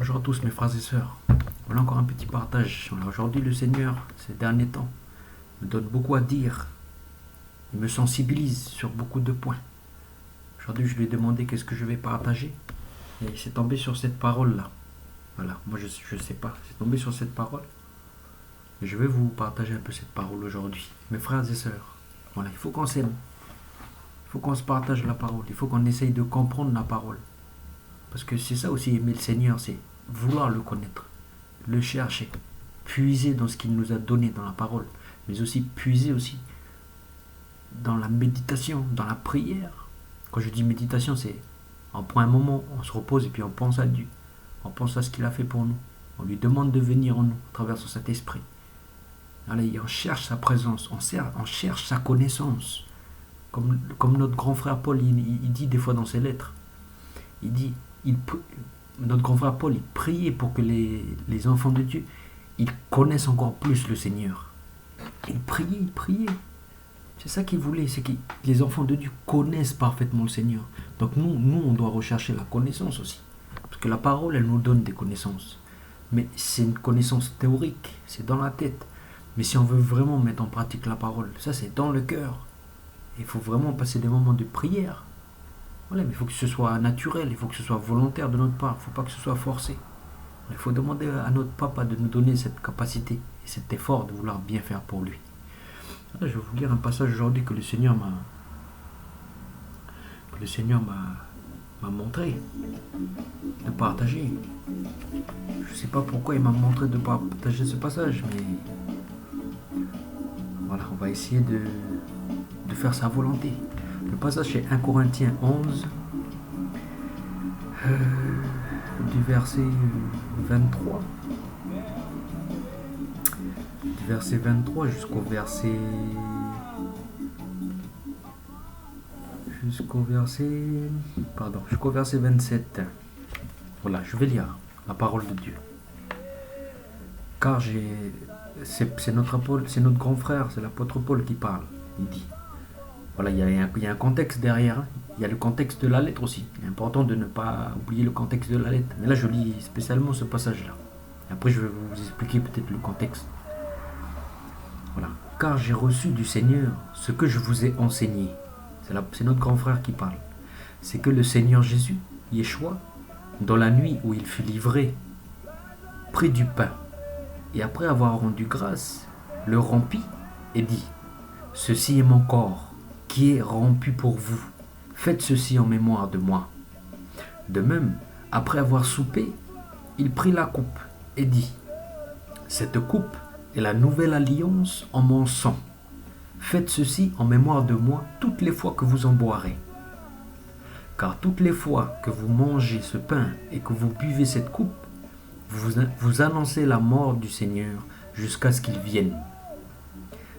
Bonjour à tous mes frères et sœurs. Voilà encore un petit partage. Alors aujourd'hui le Seigneur, ces derniers temps, me donne beaucoup à dire. Il me sensibilise sur beaucoup de points. Aujourd'hui je lui ai demandé qu'est-ce que je vais partager. Et c'est tombé sur cette parole-là. Voilà, moi je sais pas. C'est tombé sur cette parole. Et je vais vous partager un peu cette parole aujourd'hui. Mes frères et sœurs, voilà, il faut qu'on s'aime. Il faut qu'on se partage la parole. Il faut qu'on essaye de comprendre la parole. Parce que c'est ça aussi aimer le Seigneur, c'est vouloir le connaître, le chercher, puiser dans ce qu'il nous a donné dans la parole, mais aussi puiser aussi dans la méditation, dans la prière. Quand je dis méditation, c'est on prend un moment, on se repose et puis on pense à Dieu. On pense à ce qu'il a fait pour nous. On lui demande de venir en nous à travers son Saint-Esprit. Allez, on cherche sa présence, on cherche sa connaissance. Comme notre grand frère Paul, il dit des fois dans ses lettres, il dit, notre grand frère Paul, il priait pour que les enfants de Dieu, ils connaissent encore plus le Seigneur. Il priait. C'est ça qu'il voulait, c'est que les enfants de Dieu connaissent parfaitement le Seigneur. Donc nous, on doit rechercher la connaissance aussi. Parce que la parole, elle nous donne des connaissances. Mais c'est une connaissance théorique, c'est dans la tête. Mais si on veut vraiment mettre en pratique la parole, ça c'est dans le cœur. Il faut vraiment passer des moments de prière. Voilà, mais il faut que ce soit naturel, il faut que ce soit volontaire de notre part, il ne faut pas que ce soit forcé. Il faut demander à notre papa de nous donner cette capacité et cet effort de vouloir bien faire pour lui. Là, je vais vous lire un passage aujourd'hui que le Seigneur m'a montré de partager. Je ne sais pas pourquoi il m'a montré de partager ce passage, mais voilà, on va essayer de faire sa volonté. Le passage est 1 Corinthiens 11, du verset 23. Du verset 23 jusqu'au verset 27. Voilà, je vais lire la parole de Dieu. Car c'est notre grand frère, c'est l'apôtre Paul qui parle. Il dit, voilà, il y a un contexte derrière. Hein. Il y a le contexte de la lettre aussi. Il est important de ne pas oublier le contexte de la lettre. Mais là, je lis spécialement ce passage-là. Et après, je vais vous expliquer peut-être le contexte. Voilà. Car j'ai reçu du Seigneur ce que je vous ai enseigné. C'est notre grand frère qui parle. C'est que le Seigneur Jésus, Yeshua, dans la nuit où il fut livré, prit du pain. Et après avoir rendu grâce, le rompit et dit, ceci est mon corps, qui est rompu pour vous. Faites ceci en mémoire de moi. De même, après avoir soupé, il prit la coupe et dit, cette coupe est la nouvelle alliance en mon sang. Faites ceci en mémoire de moi toutes les fois que vous en boirez. Car toutes les fois que vous mangez ce pain et que vous buvez cette coupe, vous annoncez la mort du Seigneur jusqu'à ce qu'il vienne.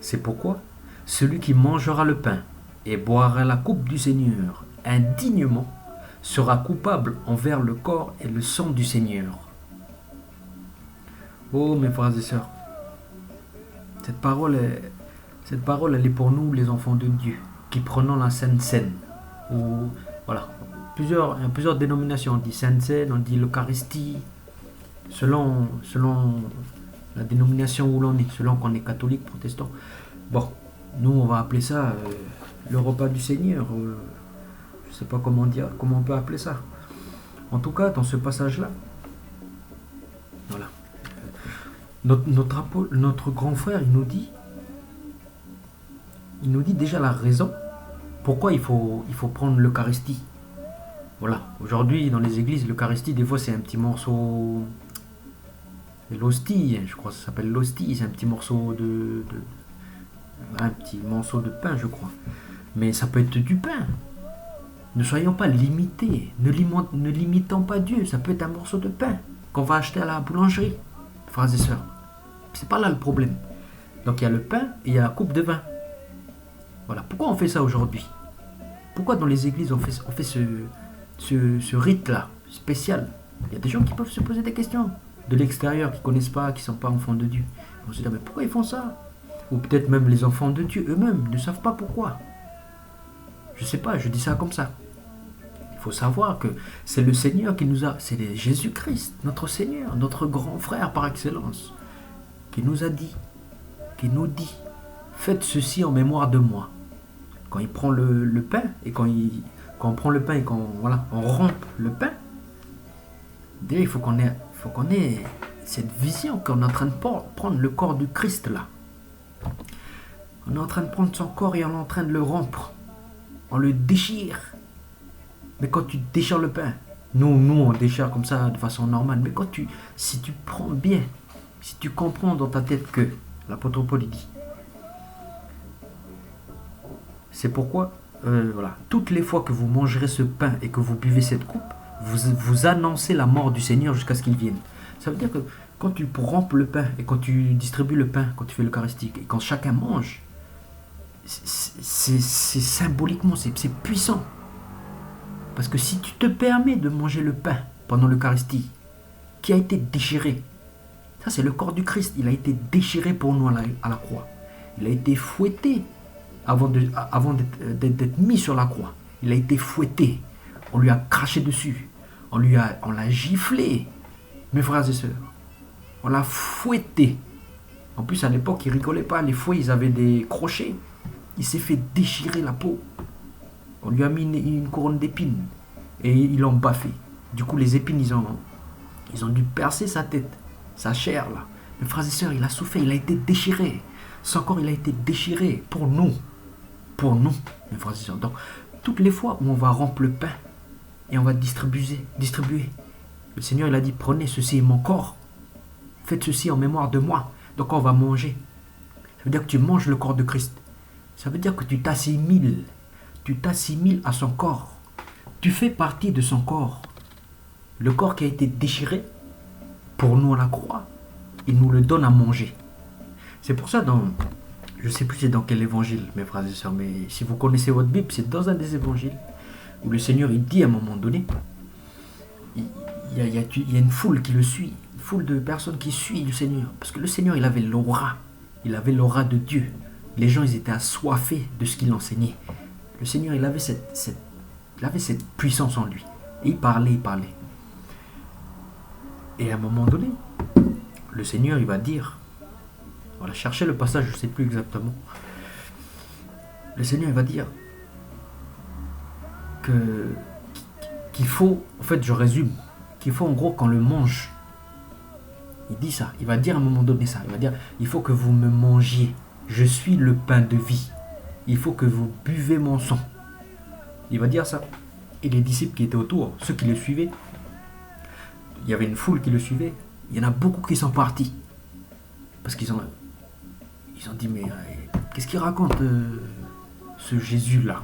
C'est pourquoi celui qui mangera le pain et boira la coupe du Seigneur indignement sera coupable envers le corps et le sang du Seigneur. Oh mes frères et sœurs, cette parole elle est pour nous les enfants de Dieu qui prenons la Sainte Seine. Voilà, plusieurs dénominations, on dit Sainte Seine, on dit l'Eucharistie, selon la dénomination où l'on est, selon qu'on est catholique, protestant. Bon, nous on va appeler ça le repas du Seigneur. Je ne sais pas comment on peut appeler ça. En tout cas, dans ce passage-là, voilà, notre grand frère, il nous dit déjà la raison pourquoi il faut prendre l'Eucharistie. Voilà, aujourd'hui dans les églises, l'Eucharistie, des fois c'est un petit morceau, l'hostie, je crois que ça s'appelle l'hostie, c'est un petit morceau un petit morceau de pain, je crois. Mais ça peut être du pain. Ne soyons pas limités, ne limitons pas Dieu. Ça peut être un morceau de pain qu'on va acheter à la boulangerie, frères et sœurs. C'est pas là le problème. Donc il y a le pain et il y a la coupe de vin. Voilà. Pourquoi on fait ça aujourd'hui? Pourquoi dans les églises on fait ce rite-là, spécial? Il y a des gens qui peuvent se poser des questions. De l'extérieur, qui ne connaissent pas, qui ne sont pas enfants de Dieu. On se dit, mais pourquoi ils font ça? Ou peut-être même les enfants de Dieu eux-mêmes ne savent pas pourquoi. Je sais pas, je dis ça comme ça. Il faut savoir que c'est le Seigneur qui nous a, c'est Jésus-Christ, notre Seigneur, notre grand frère par excellence, qui nous a dit, qui nous dit, faites ceci en mémoire de moi. Quand il prend le pain et quand on prend le pain et quand on rompt le pain, il faut qu'on ait cette vision qu'on est en train de prendre le corps du Christ là. On est en train de prendre son corps et on est en train de le rompre. On le déchire. Mais quand tu déchires le pain, nous on déchire comme ça de façon normale. Mais si tu prends bien, si tu comprends dans ta tête que l'apôtre Paul dit, c'est pourquoi, toutes les fois que vous mangerez ce pain et que vous buvez cette coupe, vous annoncez la mort du Seigneur jusqu'à ce qu'il vienne. Ça veut dire que quand tu rompes le pain et quand tu distribues le pain, quand tu fais l'eucharistique et quand chacun mange, c'est symboliquement, c'est puissant. Parce que si tu te permets de manger le pain pendant l'Eucharistie, qui a été déchiré, ça c'est le corps du Christ, il a été déchiré pour nous à la croix. Il a été fouetté avant d'être mis sur la croix. Il a été fouetté, on lui a craché dessus, on l'a giflé, mes frères et sœurs. On l'a fouetté. En plus à l'époque ils rigolaient pas, les fouets ils avaient des crochets. Il s'est fait déchirer la peau. On lui a mis une couronne d'épines et ils l'ont baffé. Du coup, les épines, ils ont dû percer sa tête, sa chair là. Mes frères et sœurs, il a souffert, il a été déchiré. Son corps, il a été déchiré pour nous, mes frères et sœurs. Donc, toutes les fois où on va rompre le pain et on va distribuer, le Seigneur, il a dit, prenez ceci est mon corps, faites ceci en mémoire de moi. Donc, on va manger. Ça veut dire que tu manges le corps de Christ. Ça veut dire que tu t'assimiles à son corps. Tu fais partie de son corps. Le corps qui a été déchiré pour nous à la croix, il nous le donne à manger. C'est pour ça je ne sais plus c'est dans quel évangile, mes frères et sœurs, mais si vous connaissez votre Bible, c'est dans un des évangiles où le Seigneur il dit à un moment donné, il y a une foule qui le suit, une foule de personnes qui suivent le Seigneur. Parce que le Seigneur, il avait l'aura de Dieu. Les gens, ils étaient assoiffés de ce qu'il enseignait. Le Seigneur, il avait cette puissance en lui. Et il parlait. Et à un moment donné, le Seigneur, il va dire, voilà, cherchez le passage, je ne sais plus exactement. Le Seigneur, il va dire qu'il faut, en fait, je résume, qu'il faut en gros qu'on le mange. Il dit ça, il va dire à un moment donné ça, il va dire, il faut que vous me mangiez. Je suis le pain de vie. Il faut que vous buvez mon sang. Il va dire ça. Et les disciples qui étaient autour, ceux qui le suivaient, il y avait une foule qui le suivait. Il y en a beaucoup qui sont partis. Parce qu'ils ont dit, mais qu'est-ce qu'il raconte ce Jésus-là?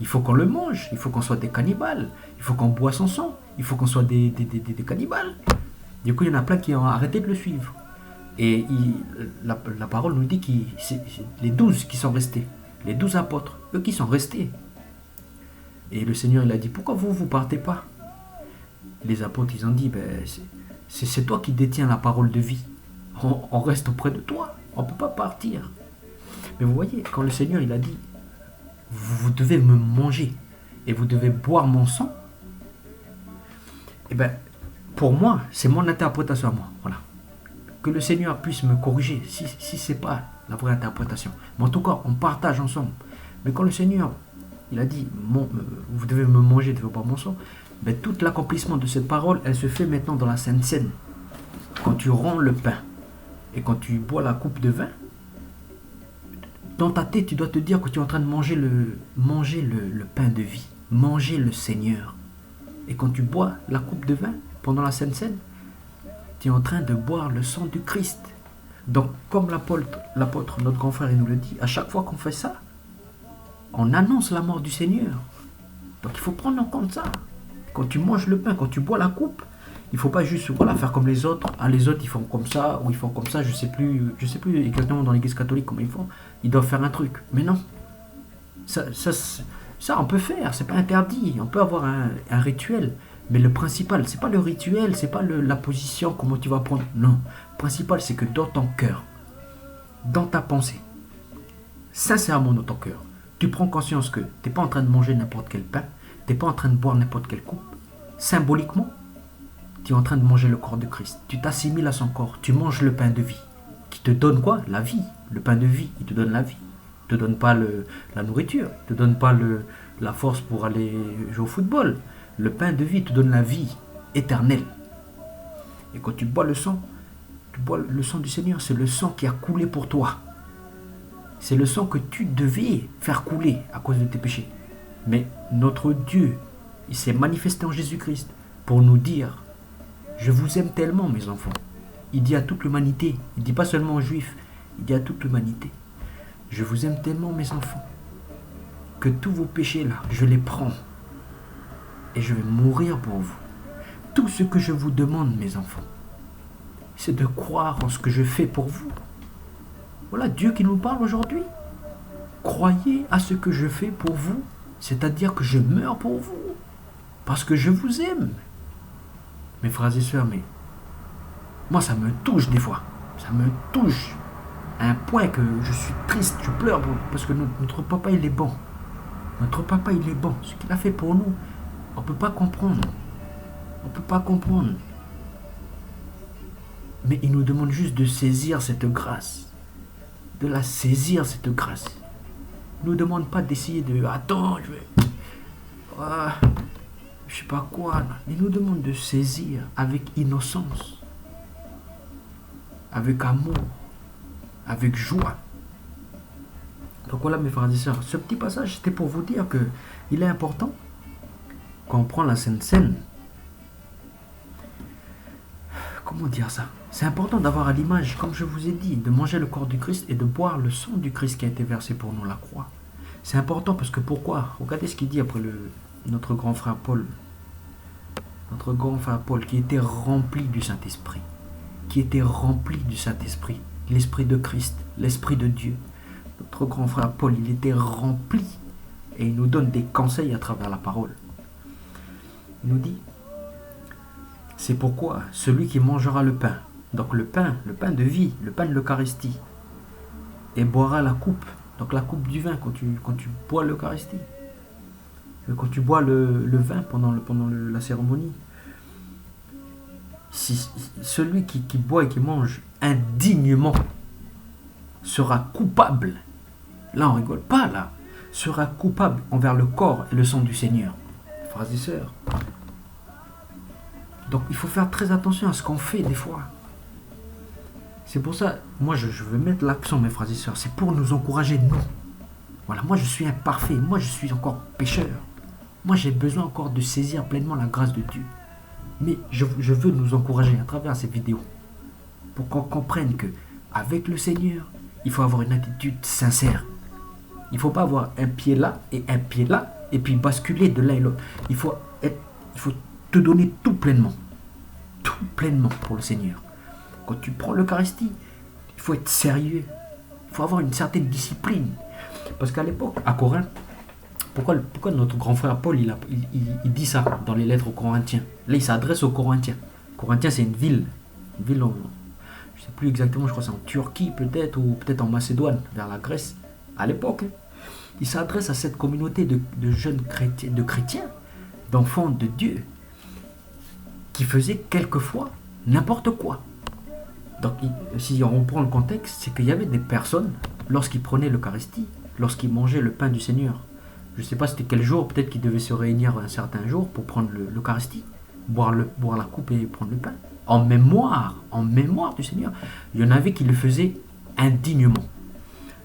Il faut qu'on le mange. Il faut qu'on soit des cannibales. Il faut qu'on boive son sang. Il faut qu'on soit des cannibales. Du coup, il y en a plein qui ont arrêté de le suivre. Et la parole nous dit que c'est les 12 qui sont restés. Les 12 apôtres, eux qui sont restés. Et le Seigneur, il a dit, pourquoi vous partez pas? Les apôtres, ils ont dit, c'est toi qui détiens la parole de vie. On reste auprès de toi. On ne peut pas partir. Mais vous voyez, quand le Seigneur, il a dit, vous devez me manger et vous devez boire mon sang, pour moi, c'est mon interprétation à moi. Voilà. Que le Seigneur puisse me corriger si ce n'est pas la vraie interprétation. Mais en tout cas, on partage ensemble. Mais quand le Seigneur, il a dit, vous devez me manger, vous devez boire mon sang, tout l'accomplissement de cette parole, elle se fait maintenant dans la Sainte Seine. Quand tu romps le pain et quand tu bois la coupe de vin, dans ta tête, tu dois te dire que tu es en train de manger le pain de vie, manger le Seigneur. Et quand tu bois la coupe de vin pendant la Sainte Seine, tu es en train de boire le sang du Christ. Donc, comme l'apôtre, notre grand frère, il nous le dit, à chaque fois qu'on fait ça, on annonce la mort du Seigneur. Donc, il faut prendre en compte ça. Quand tu manges le pain, quand tu bois la coupe, il ne faut pas juste faire comme les autres. Ah, les autres, ils font comme ça, ou ils font comme ça, je sais plus exactement dans l'église catholique comment ils font. Ils doivent faire un truc. Mais non. Ça on peut faire, c'est pas interdit. On peut avoir un rituel. Mais le principal, c'est pas le rituel, c'est pas la position, comment tu vas prendre. Non. Le principal, c'est que dans ton cœur, dans ta pensée, sincèrement dans ton cœur, tu prends conscience que tu n'es pas en train de manger n'importe quel pain, Tu n'es pas en train de boire n'importe quelle coupe. Symboliquement, tu es en train de manger le corps de Christ. Tu t'assimiles à son corps. Tu manges le pain de vie. Qui te donne quoi? La vie. Le pain de vie, il te donne la vie. Il ne te donne pas la nourriture. Il ne te donne pas la force pour aller jouer au football. Le pain de vie te donne la vie éternelle. Et quand tu bois le sang du Seigneur, c'est le sang qui a coulé pour toi. C'est le sang que tu devais faire couler à cause de tes péchés. Mais notre Dieu, il s'est manifesté en Jésus-Christ pour nous dire: je vous aime tellement, mes enfants. Il dit à toute l'humanité, il ne dit pas seulement aux Juifs, il dit à toute l'humanité: je vous aime tellement, mes enfants, que tous vos péchés là, je les prends et je vais mourir pour vous. Tout ce que je vous demande, mes enfants, c'est de croire en ce que je fais pour vous. Voilà Dieu qui nous parle aujourd'hui. Croyez à ce que je fais pour vous, c'est-à-dire que je meurs pour vous, parce que je vous aime. Mes frères et sœurs, mais moi ça me touche des fois. Ça me touche à un point que je suis triste, je pleure, parce que notre papa il est bon. Notre papa il est bon. Ce qu'il a fait pour nous, on ne peut pas comprendre. On ne peut pas comprendre. Mais il nous demande juste de saisir cette grâce. De la saisir, cette grâce. Il ne nous demande pas d'essayer de... Attends, je vais... je sais pas quoi. Il nous demande de saisir avec innocence. Avec amour. Avec joie. Donc voilà mes frères et sœurs. Ce petit passage, c'était pour vous dire que il est important, quand on prend la Sainte Seine, comment dire ça? C'est important d'avoir à l'image, comme je vous ai dit, de manger le corps du Christ et de boire le sang du Christ qui a été versé pour nous à la croix. C'est important parce que pourquoi? Regardez ce qu'il dit après notre grand frère Paul. Notre grand frère Paul qui était rempli du Saint-Esprit. Qui était rempli du Saint-Esprit. L'Esprit de Christ, l'Esprit de Dieu. Notre grand frère Paul, il était rempli. Et il nous donne des conseils à travers la parole. Il nous dit: c'est pourquoi celui qui mangera le pain, donc le pain de vie, le pain de l'Eucharistie, et boira la coupe, donc la coupe du vin quand tu bois l'Eucharistie, quand tu bois le vin pendant la cérémonie, si celui qui boit et qui mange indignement sera coupable, là on rigole pas là, sera coupable envers le corps et le sang du Seigneur. Frères et sœurs, donc il faut faire très attention à ce qu'on fait des fois. C'est pour ça, moi je veux mettre l'accent, mes frères et sœurs, c'est pour nous encourager, nous. Voilà, moi je suis imparfait, moi je suis encore pécheur. Moi j'ai besoin encore de saisir pleinement la grâce de Dieu. Mais je veux nous encourager à travers ces vidéos, pour qu'on comprenne que avec le Seigneur, il faut avoir une attitude sincère. Il ne faut pas avoir un pied là, et puis basculer de l'un et l'autre. Il faut te donner tout pleinement pour le Seigneur. Quand tu prends l'Eucharistie, il faut être sérieux. Il faut avoir une certaine discipline. Parce qu'à l'époque, à Corinthe, pourquoi notre grand frère Paul, il dit ça dans les lettres aux Corinthiens? Là, il s'adresse aux Corinthiens. Corinthiens, c'est une ville je ne sais plus exactement, je crois que c'est en Turquie peut-être, ou peut-être en Macédoine, vers la Grèce. À l'époque, il s'adresse à cette communauté de jeunes chrétiens, d'enfants de Dieu, qui faisaient quelquefois n'importe quoi. Donc, si on reprend le contexte, c'est qu'il y avait des personnes, lorsqu'ils prenaient l'Eucharistie, lorsqu'ils mangeaient le pain du Seigneur, je ne sais pas c'était quel jour, peut-être qu'ils devaient se réunir un certain jour pour prendre l'Eucharistie, boire la coupe et prendre le pain, en mémoire du Seigneur. Il y en avait qui le faisaient indignement.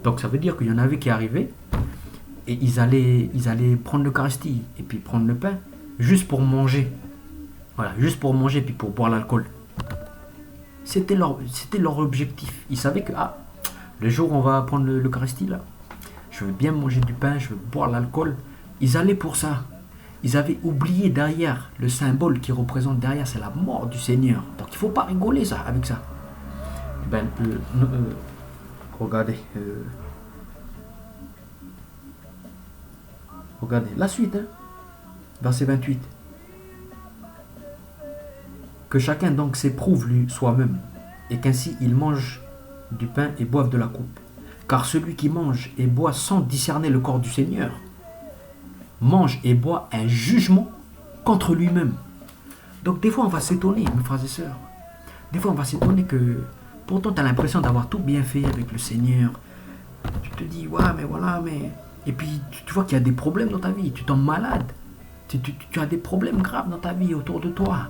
Donc ça veut dire qu'il y en avait qui arrivaient et ils allaient prendre l'Eucharistie et puis prendre le pain juste pour manger. Voilà, juste pour manger puis pour boire l'alcool. C'était leur objectif. Ils savaient que le jour où on va prendre l'Eucharistie là, je veux bien manger du pain, je veux boire l'alcool. Ils allaient pour ça. Ils avaient oublié derrière, le symbole qui représente derrière, c'est la mort du Seigneur. Donc il ne faut pas rigoler avec ça. Regardez. Regardez la suite. Verset 28. Que chacun donc s'éprouve lui soi-même, et qu'ainsi il mange du pain et boive de la coupe. Car celui qui mange et boit sans discerner le corps du Seigneur mange et boit un jugement contre lui-même. Donc des fois, on va s'étonner, mes frères et sœurs. Des fois, on va s'étonner que pourtant, tu as l'impression d'avoir tout bien fait avec le Seigneur. Tu te dis, ouais, mais voilà, mais... Et puis, tu vois qu'il y a des problèmes dans ta vie. Tu tombes malade. Tu as des problèmes graves dans ta vie autour de toi.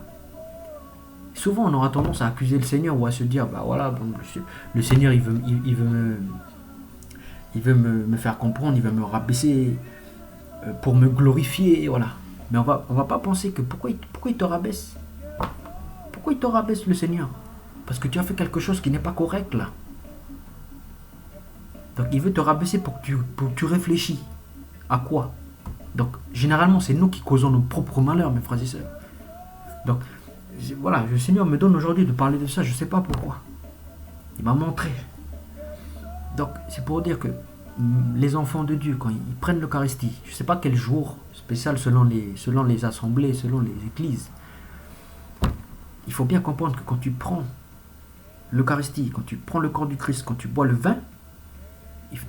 Souvent, on aura tendance à accuser le Seigneur ou à se dire, bah voilà, bon, le Seigneur, il veut me faire comprendre, il veut me rabaisser pour me glorifier, voilà. Mais on va pas penser que pourquoi il te rabaisse. Pourquoi il te rabaisse, le Seigneur? Parce que tu as fait quelque chose qui n'est pas correct là. Donc il veut te rabaisser pour que tu réfléchis. À quoi? Donc généralement c'est nous qui causons nos propres malheurs, mes frères et sœurs. Donc voilà, le Seigneur me donne aujourd'hui de parler de ça, je ne sais pas pourquoi. Il m'a montré. Donc c'est pour dire que les enfants de Dieu, quand ils prennent l'Eucharistie, je ne sais pas quel jour spécial selon les assemblées, selon les églises, il faut bien comprendre que quand tu prends l'Eucharistie, quand tu prends le corps du Christ, quand tu bois le vin,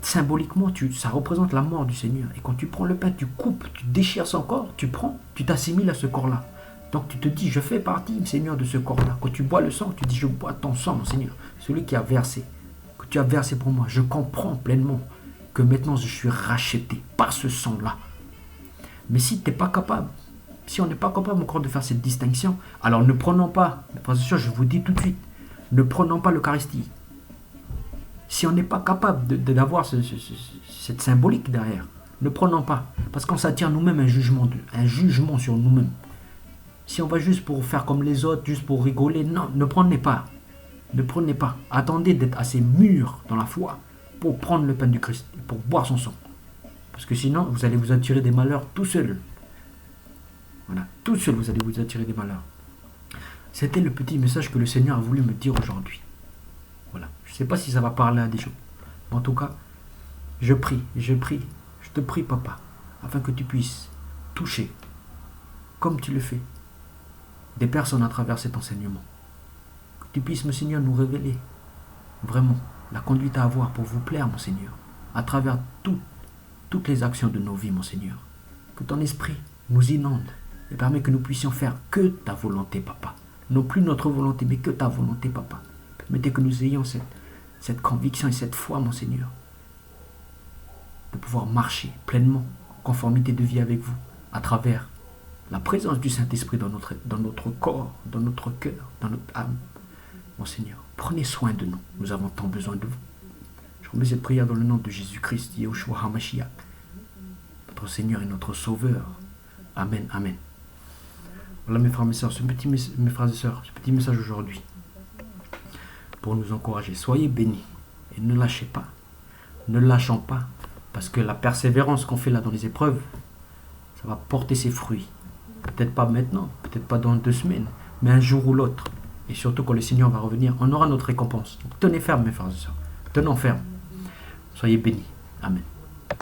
symboliquement, ça représente la mort du Seigneur. Et quand tu prends le pain, tu coupes, tu déchires son corps, tu prends, tu t'assimiles à ce corps-là. Donc tu te dis, je fais partie, Seigneur, de ce corps-là. Quand tu bois le sang, tu dis, je bois ton sang, mon Seigneur, celui qui a versé, que tu as versé pour moi. Je comprends pleinement que maintenant je suis racheté par ce sang-là. Mais si tu n'es pas capable, si on n'est pas capable encore de faire cette distinction, alors ne prenons pas, je vous dis tout de suite, ne prenons pas l'Eucharistie. Si on n'est pas capable d'avoir cette symbolique derrière, ne prenons pas. Parce qu'on s'attire nous-mêmes un jugement sur nous-mêmes. Si on va juste pour faire comme les autres, juste pour rigoler, non, ne prenez pas. Ne prenez pas. Attendez d'être assez mûr dans la foi pour prendre le pain du Christ, pour boire son sang. Parce que sinon, vous allez vous attirer des malheurs tout seul. Voilà, tout seul, vous allez vous attirer des malheurs. C'était le petit message que le Seigneur a voulu me dire aujourd'hui. Voilà. Je ne sais pas si ça va parler à des gens. Mais en tout cas, je te prie, papa, afin que tu puisses toucher, comme tu le fais, des personnes à travers cet enseignement. Que tu puisses, mon Seigneur, nous révéler vraiment la conduite à avoir pour vous plaire, mon Seigneur, à travers toutes les actions de nos vies, mon Seigneur. Que ton esprit nous inonde et permet que nous puissions faire que ta volonté, papa. Non plus notre volonté, mais que ta volonté, papa. Permettez que nous ayons cette conviction et cette foi, mon Seigneur, de pouvoir marcher pleinement en conformité de vie avec vous, à travers la présence du Saint-Esprit dans notre corps, dans notre cœur, dans notre âme. Mon Seigneur, prenez soin de nous. Nous avons tant besoin de vous. Je remets cette prière dans le nom de Jésus-Christ, Yahushua HaMashiach, notre Seigneur et notre Sauveur. Amen, amen. Voilà mes frères et sœurs, mes frères et sœurs, ce petit message aujourd'hui pour nous encourager. Soyez bénis et ne lâchez pas. Ne lâchons pas, parce que la persévérance qu'on fait là dans les épreuves, ça va porter ses fruits. Peut-être pas maintenant, peut-être pas dans 2 semaines, mais un jour ou l'autre. Et surtout quand le Seigneur va revenir, on aura notre récompense. Donc tenez ferme mes frères et sœurs. Tenons ferme. Soyez bénis. Amen.